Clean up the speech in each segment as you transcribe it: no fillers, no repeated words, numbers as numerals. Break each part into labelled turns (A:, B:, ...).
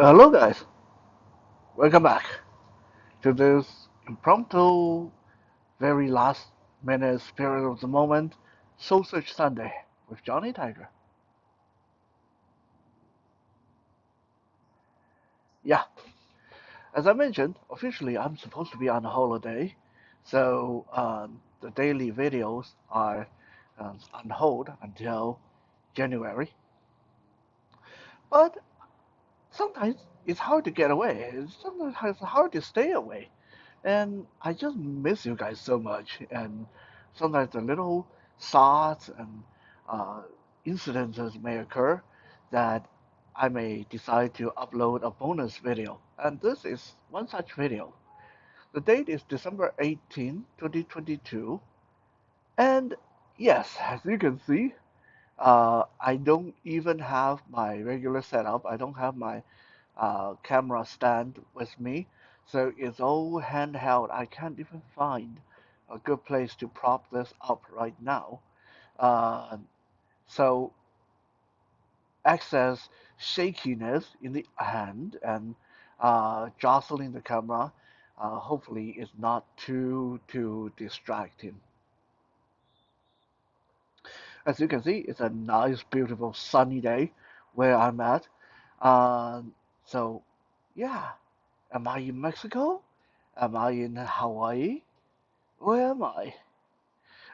A: Hello, guys. Welcome back to this impromptu, very last minute spirit of the moment Soul Search Sunday with Johnny Tiger. Yeah, as I mentioned, officially I'm supposed to be on a holiday, so the daily videos are on hold until January. But sometimes it's hard to get away. Sometimes it's hard to stay away. And I just miss you guys so much. And sometimes the little thoughts and uh, incidences may occur that I may decide to upload a bonus video. And this is one such video. The date is December 18, 2022. And yes, as you can see, I don't even have my regular setup. I don't have my camera stand with me. So it's all handheld. I can't even find a good place to prop this up right now. Uh, so excess shakiness in the hand and jostling the camera hopefully is not too distracting. As you can see, it's a nice, beautiful, sunny day where I'm at. Uh, so yeah, am I in Mexico? Am I in Hawaii? Where am I?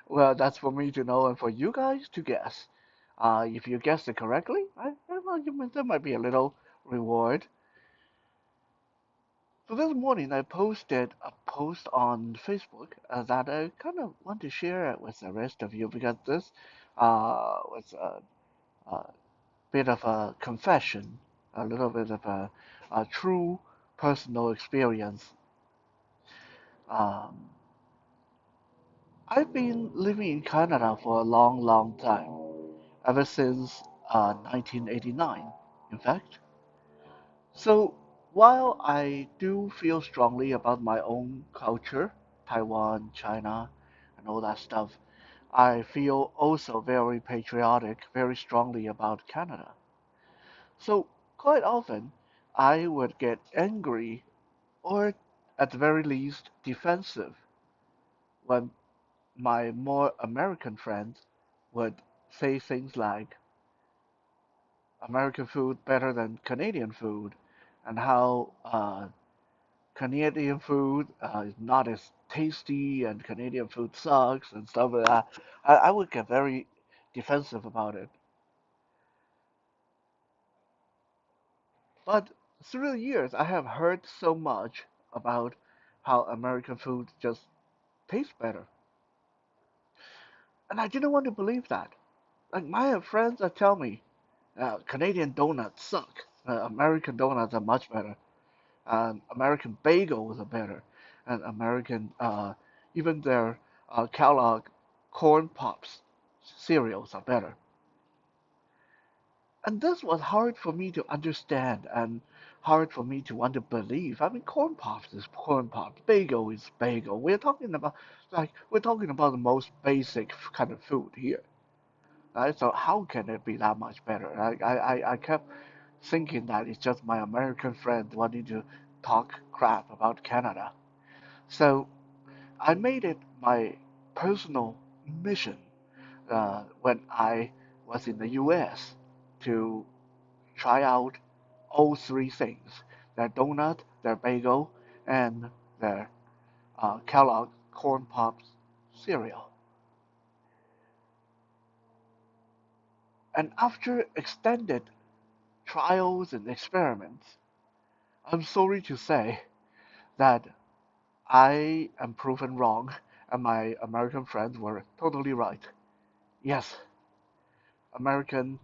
A: Well, that's for me to know and for you guys to guess. If you guessed it correctly, well, there might be a little reward. So this morning I posted a post on Facebook that I kind of want to share it with the rest of you because this was a bit of a confession, a little bit of a true personal experience. Um, I've been living in Canada for a long, long time, ever since 1989, in fact. So while I do feel strongly about my own culture, Taiwan, China, and all that stuff, I feel also very patriotic, very strongly about Canada. So quite often, I would get angry or at the very least defensive when my more American friends would say things like American food better than Canadian food, and how Canadian food is not as tasty and Canadian food sucks and stuff like that. I would get very defensive about it. But through the years, I have heard so much about how American food just tastes better. And I didn't want to believe that. Like my friends that tell me Canadian donuts suck. American donuts are much better. American bagels are better. And American, even their Kellogg corn pops cereals are better. And this was hard for me to understand and hard for me to want to believe. I mean, corn pops is corn pops, bagel is bagel. We're talking about the most basic kind of food here, right? So how can it be that much better? I kept thinking that it's just my American friend wanting to talk crap about Canada. So I made it my personal mission when I was in the U.S. to try out all three things: their donut, their bagel, and their Kellogg Corn Pops cereal. And after extended trials and experiments, I'm sorry to say that I am proven wrong, and my American friends were totally right. Yes, American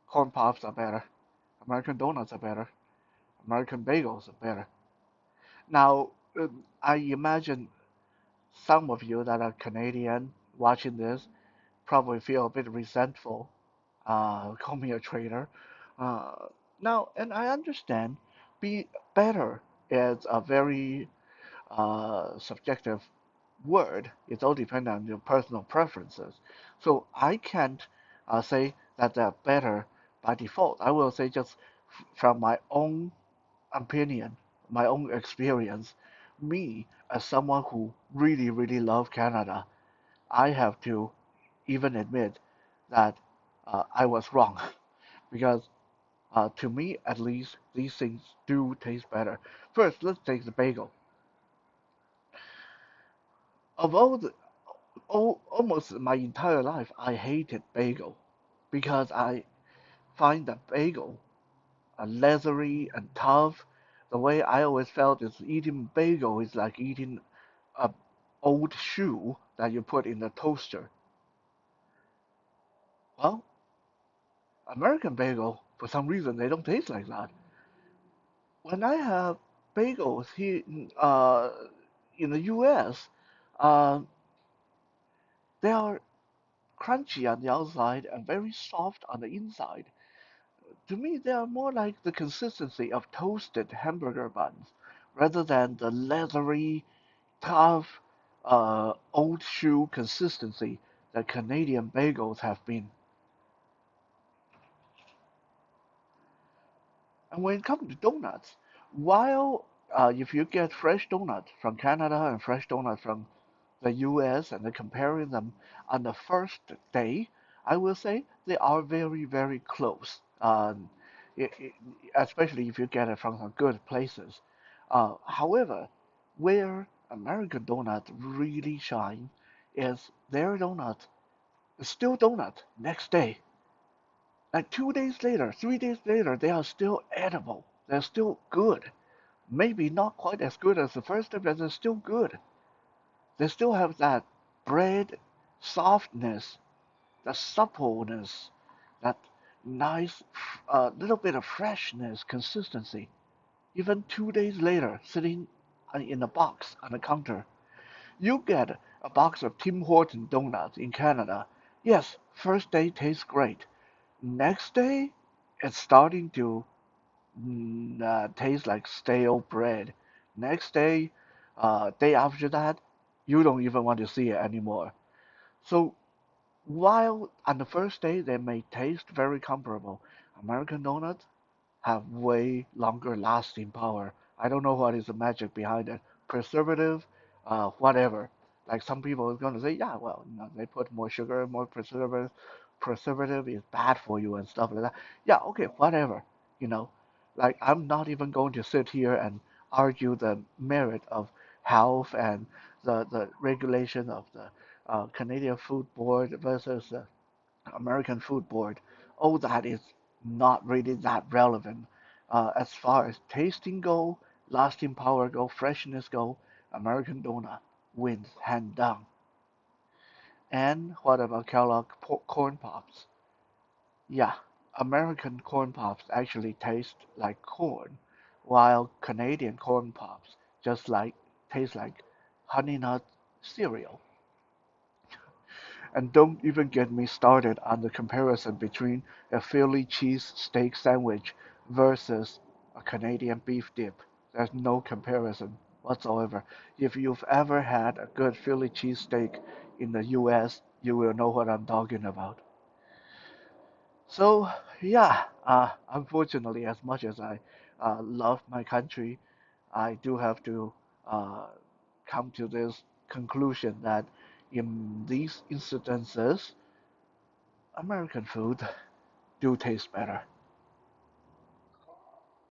A: corn pops are better. American donuts are better. American bagels are better. Now, I imagine some of you that are Canadian watching this probably feel a bit resentful. Call me a traitor. Uh, Now, and I understand, be better is a very subjective word. It's all dependent on your personal preferences. So I can't say that they're better by default. I will say just from my own opinion, my own experience, me as someone who really, really love Canada, I have to even admit that I was wrong because to me, at least, these things do taste better. First, let's take the bagel. Of almost my entire life, I hated bagel because I find that bagel leathery and tough. The way I always felt is eating bagel is like eating a old shoe that you put in the toaster. Well, American bagel, for some reason, they don't taste like that. When I have bagels here in the U.S., uh, they are crunchy on the outside and very soft on the inside. To me, they are more like the consistency of toasted hamburger buns rather than the leathery, tough, old shoe consistency that Canadian bagels have been. And when it comes to donuts, while if you get fresh donut from Canada and fresh donut from the US and then comparing them on the first day, I will say they are very, very close. I I Especially if you get it from some good places. However, where American donut really shine is their donut is still donut next day. Like 2 days later, 3 days later, they are still edible. They're still good. Maybe not quite as good as the first day, but they're still good. They still have that bread softness, the suppleness, that nice little bit of freshness, consistency. Even 2 days later, sitting in a box on the counter, you get a box of Tim Horton donuts in Canada. Yes, first day tastes great. Next day, it's starting to taste like stale bread. Next day, day after that, you don't even want to see it anymore. So while on the first day they may taste very comparable, American donuts have way longer lasting power. I don't know what is the magic behind it. Preservative, whatever. Like some people are going to say, yeah, well, they put more sugar, more preservative. Preservative is bad for you and stuff like that. Yeah, okay, whatever. You know, like I'm not even going to sit here and argue the merit of health and the regulation of the Canadian Food Board versus the American Food Board, all that is not really that relevant. As far as tasting go, lasting power go, freshness go, American donut wins hand down. And what about Kellogg corn pops? Yeah, American corn pops actually taste like corn, while Canadian corn pops just like taste like honey nut cereal. And don't even get me started on the comparison between a Philly cheese steak sandwich versus a Canadian beef dip. There's no comparison whatsoever. If you've ever had a good Philly cheese steak in the US, you will know what I'm talking about. So, yeah, unfortunately, as much as I love my country, I do have to uh, come to this conclusion that in these instances, American food do taste better.